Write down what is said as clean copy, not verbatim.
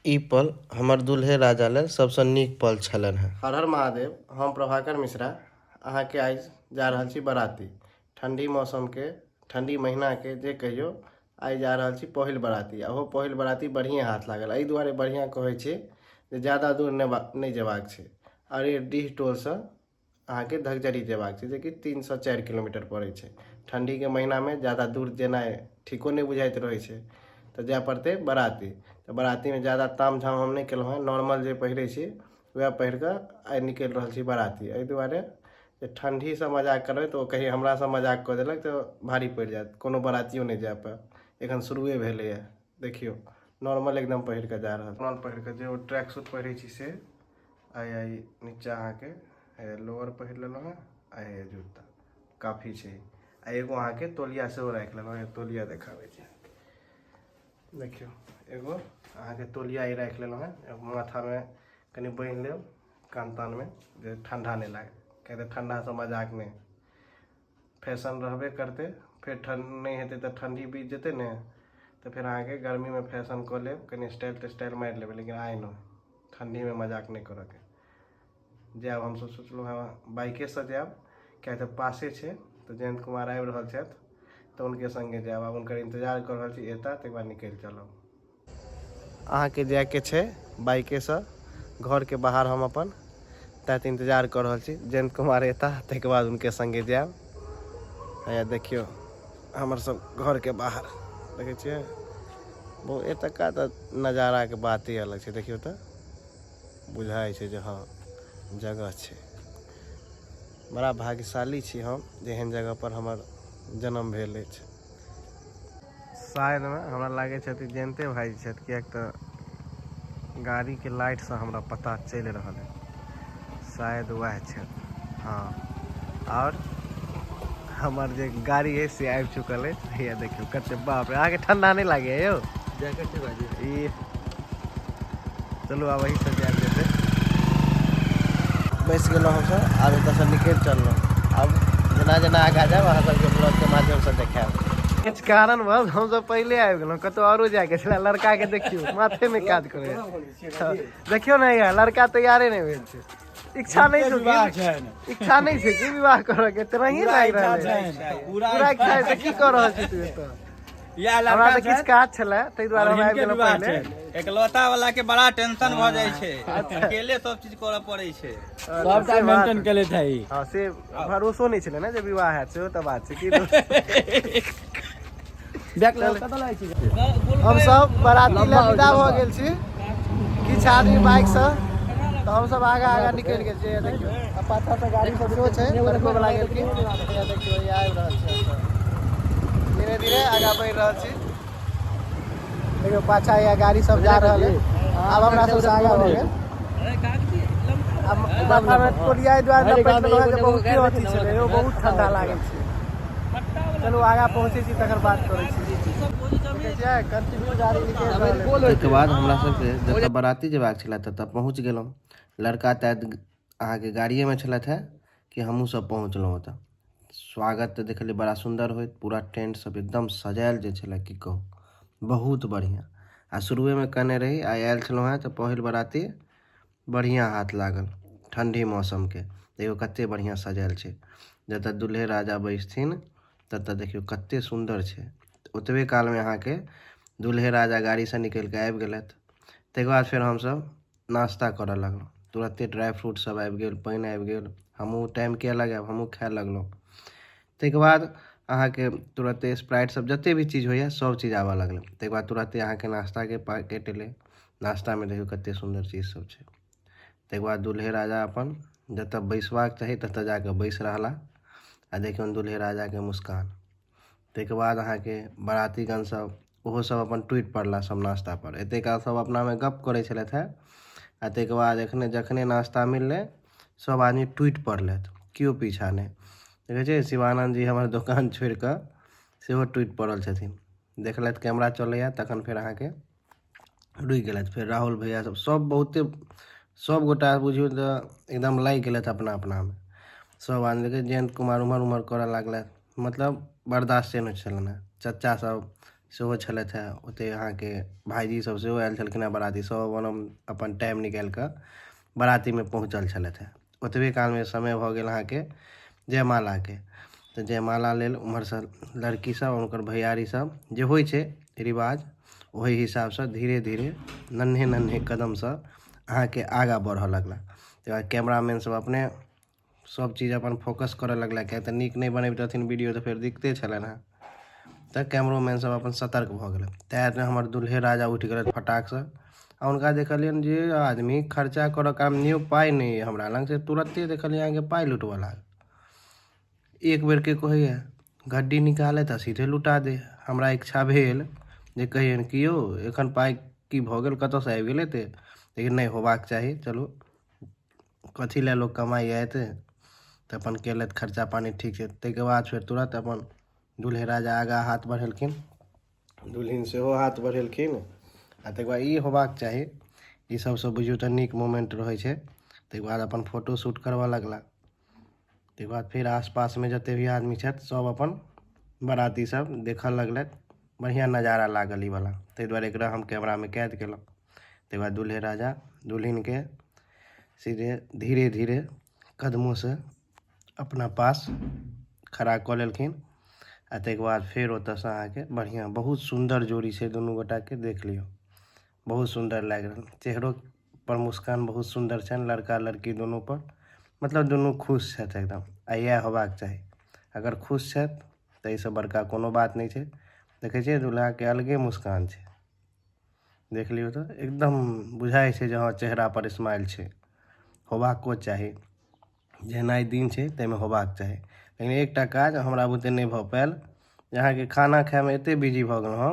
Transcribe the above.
ई पल हमर दुल्हे राजा लेल सबसँ नीक पल छलनि हेँ। हर हर महादेव। हम प्रभाकर मिश्रा अहाँके आइ जा रहल छी बराती। ठंडी मौसमके, ठंडी महीनाके जे कहियो आइ जा रहल छी पहिल बराती। ओहो पहिल बराती बढ़िएँ हाथ लागल। एहि दुआरे बढ़िआँ कहै छी जे ज़्यादा दूर नहि जेबाक छै। अरे डीह टोलसँ अहाँके धगजरी जेबाक छै, जेकि 3 सँ 4 किलोमीटर पड़ै छै। ठंडीके महीनामे ज़्यादा दूर जेनाइ ठीको नहि बुझाइत रहै छै, तऽ जाय पड़तै बराती। तऽ बरातीमे ज़्यादा ताम झाम हम नहीं केलहुँ हैं। नॉर्मल जे पहिरै छी वएह पहिर कऽ आइ निकलि रहल छी बराती। एहि दुआरे जे ठंडीसँ मजाक करबै तऽ ओ कहीं हमरासँ मजाक कऽ देलक तऽ भारी पड़ि जायत, कोनो बरातियो नहीं जा पायब। एखन शुरुए भेलैए। देखियौ नॉर्मल एकदम पहिर कऽ जा रहल। नॉर्मल पहिर कऽ जे ओ ट्रैक सूट पहिरै छी से आइ नीचा अहाँके लोअर पहिर लेलहुँ हैं। आइ जूता काफ़ी छै। आ एगो अहाँके तौलिया सेहो राखि लेलहुँ हैं। तौलिया देखाबै छी, देखियो एगो अहाँके तौलिया ही राखि लेलहुँ हैं। माथामे कनि बान्हि लेब कान तानमे, जे ठंडा नहीं लागे, किया तऽ ठंडासँ मजाक नहीं। फैशन रहबे करते, फिर ठंड नहीं हेतै तऽ ठंडी बीत जेतै ने, तो फिर अहाँके गर्मी में फैशन कऽ लेब, कनि स्टाइल तेस्टाइल मारि लेबै। लेकिन आइ नहीं, ठंडी में मजाक नहीं करऽके। जायब हमसब सोचलहुँ हैं बाइकेसँ जायब, किया तऽ पासे छै। तऽ जयंत कुमार आबि रहल छथि तऽ उनके संगे जायब। आब हुनकर इंतजार कर रहल छी, एता तकर बाद निकलि चलब। अहाँके जायके छै बाइकेसँ घरके बाहर। हम अपन तैं इंतजार कर रहल छी जयंत कुमार एता, तकर बाद उनके संगे जायब। हैया देखियो हमर सब घरके बाहर देखै छियै। बहुत एतुका तऽ नजाराके बाते अलग छै। देखियौ तऽ बुझाइ छै जे हाँ जगह छै। बड़ा भाग्यशाली छी हम जे एहन जगह पर हमर जन्म भेल अछि। शायदमे हमरा लागै छथि जयंते भाई छथि, किएक तऽ गाड़ीके लाइटसँ हमरा पता चलि रहल है शायद वएह छथि। हाँ, और हमर जे गाड़ी है से आबि चुकल है। हैया देखियो कते, बाप रे अहाँके ठंडा नहीं लागैए यौ? जैकेट छै भाईजी। चलू आब वही से जायल जेतै। बैस गेलहुँ हमसब, आब एतऽसँ निकलि चललहुँ। आब जेना जेना आगाँ जायब अहाँ सबके ब्लॉगके माध्यमसँ देखायब। किछु कारणवश हमसब पहिले आबि गेलहुँ। कतौ औरो जायके छलै। लड़काके देखियौ माथे में काज करैए। देखियो ने यार, लड़का तैयारे नहीं भेल छै। इच्छा नहीं छै, इच्छा नहीं छै कि विवाह करऽके? तेनाहिए लागि रहल है पूरा इच्छा है। की कर रहल छी तू एतऽ? हमरा तऽ किछु काज छलै, ताहि दुआरे हम आबि गेलहुँ पहिले। एकलौता वाला के बड़ा टेंशन भ जाइ छै, अकेले सब चीज करऽ पड़ै छै। सबटा मेंटेन केले था। हां से भरोसो नहीं छलै ना जे विवाह हैत, सेहो तऽ बात छै। की हम सब बराती लए विदा भऽ गेल छी। किछु आदमी बाइकसँ, तऽ हमसब आगाँ निकलि गेल छियै। देखियौ पाछासँ गाड़ी सब सेहो छै, लड़को वाला गेलखिन। देखियौ आबि रहल छी हमसब, धीरे धीरे आगाँ बढ़ि रहल छी। देखियो पाछा या गाड़ी सब जा रहल है। आब हमरा सबसँ आगाँ भऽ गेल। अब माथा में तौलिया द्वारा लपेट लेलहुँ हैं जे बहुत अथी छलै, बहुत ठंडा लागै छै। चलू आगाँ पहुँचे छी तकर बात करै छी। ताहिके बाद हमरा सबके जतऽ बराती जेबाक छलै ततऽ पहुँच गेलहुँ। लड़का तऽ अहाँके गाड़िएमे छलथि है कि हमहूँ सब पहुँचलहुँ ओतऽ। स्वागत तऽ देखलिए बड़ा सुंदर होइत, पूरा टेंट सब एकदम सजायल जे छलै की कहू, बहुत बढ़िया। आ शुरुए में कहने रही आइ आयल छलहुँ हैं तऽ पहिल बराती बढ़िया हाथ लागल। ठंडी मौसम के देखियो कते बढ़िया सजायल छै। जतऽ दुल्हे राजा बैसथिन ततऽ देखियो कते सुंदर छै। ओतबे काल में अहाँके दुल्हे राजा गाड़ी से निकल के आबि गेलथि। तकर बाद फिर हमसब नाश्ता करऽ लगलहुँ। तुरंते ड्राई फ्रूट सब आबि गेल, पानि आबि गेल। हमहूँ टाइम किया लगायब, हमहूँ खाए लगलहुँ। ताहिके बाद अहाँके तुरंते स्प्राइट सब जते भी चीज होइए सब चीज आबऽ लगलै। ताहिके बाद तुरंते अहाँके नाश्ताके पैकेट एलै। नाश्तामे देखियौ कते सुंदर चीज सब छै। ताहिके बाद दुल्हे राजा अपन जतऽ बैसबाक चाही ततऽ जाकऽ बैस रहला। आ देखियौ दुल्हे राजाके मुस्कान। ताहिके बाद अहाँके बरातीगण सब ओहो सब अपन टुटि पड़ला सब नाश्ता पर। एते काल सब अपनामे गप करै छलथि है। आ ताहिके बाद जखने नाश्ता मिललै सब आदमी टुटि पड़लथि, केओ पीछा नहीं। देखै छियै शिवानंद जी हमर दोकान छोड़ि कऽ सेहो टुटि पड़ल छथिन। देखलथि कैमरा चलैया तखन फेर अहाँके रुकि गेलथि। फेर राहुल भैया सब बहुते सब गोटा बुझियौ तऽ एकदम लागि गेलथि अपना अपनामे। सब आदमी के जयंत कुमार उमर उमर करऽ लागलथि, मतलब बर्दाश्ते नहीं छलनि हैं। चचा सब सेहो छलथि हेँ ओतहि अहाँके भाईजी सब सेहो आयल छलखिन हेँ बराती, सब अपन टाइम निकालि कऽ बरातीमे पहुँचल छलथि हेँ। ओतबे कालमे समय भऽ गेल अहाँके जयमालाके। तऽ जयमाला लेल ओम्हरसँ लड़कीसभ आओर हुनकर भैयारीसभ जे होइ छै रिवाज, ओहि हिसाबसँ धीरे धीरे नन्हे नन्हे कदमसँ अहाँके आगाँ बढ़ऽ लगला। तकर बाद कैमरामैन सब अपने सब चीज अपन फोकस करऽ लगला, किएक तऽ नीक नहि बनबितथिन वीडियो तऽ फेर दिक्कते छलनि हेँ। तऽ कैमरोमैन सब अपन सतर्क भऽ गेलै। तैँ हमर दुल्हे राजा उठि गेलथि फटाकसँ आ हुनका देखलियनि जे आदमी खर्चा करऽ कामनियो पाइ नहि अइ हमरा लग, से तुरत्ते देखलियै अहाँके पाइ लुटबऽ लागल। एक बेरके कहैए गड्डी निकालैत आ सीधे लुटा दे। हमरा इच्छा भेल जे कहियनि कि यौ एखन पाइ की भऽ गेल, कतऽसँ आबि गेल एते, लेकिन नहि होबाक चाही। चलू कथी लए लोक कमाइ एतै, तऽ अपन केलथि खर्चा पानी, ठीक छै। ताहिके बाद फेर तुरंत अपन दुल्हे राजा आगाँ हाथ बढ़ेलखिन, दुल्हिन सेहो हाथ बढ़ेलखिन आ तकर बाद ई होबाक चाही, ई सबसँ बुझियौ तऽ नीक मोमेंट रहै छै। ताहिके बाद अपन फोटो शूट करबऽ लगला। ताहिके बाद फेर आसपासमे जतेक भी आदमी छथि सब अपन बराती सब देखऽ लगलथि। बढ़िआँ नजारा लागल ई वाला, ताहि दुआरे एकरा हम कैमरामे कैद केलहुँ। ताहिके बाद दुल्हे राजा दुल्हिनके सीधे धीरे धीरे कदमोसँ अपना पास खड़ा कऽ लेलखिन आ ताहिके बाद फेर ओतऽसँ अहाँके बढ़िआँ बहुत सुन्दर जोड़ी छै दुनू गोटाके, देख लियौ बहुत सुन्दर लागि रहल। चेहरो पर मुस्कान बहुत सुन्दर छनि लड़का लड़की दुनू पर, मतलब दुनू खुश छथि एकदम। आ इएह होबाक चाही, अगर खुश छथि तऽ एहिसँ बड़का कोनो बात नहि छै। देखै छियै दुल्हाके अलगे मुस्कान छै, देख लियौ तऽ एकदम बुझाइ छै जे हँ चेहरा पर स्माइल छै। होबाको चाही, जेना ई दिन छै ताहिमे होबाक चाही। लेकिन एकटा काज हमरा बुते नहि भऽ पायल, जे अहाँके खाना खाइमे एतेक बिजी भऽ गेलहुँ हम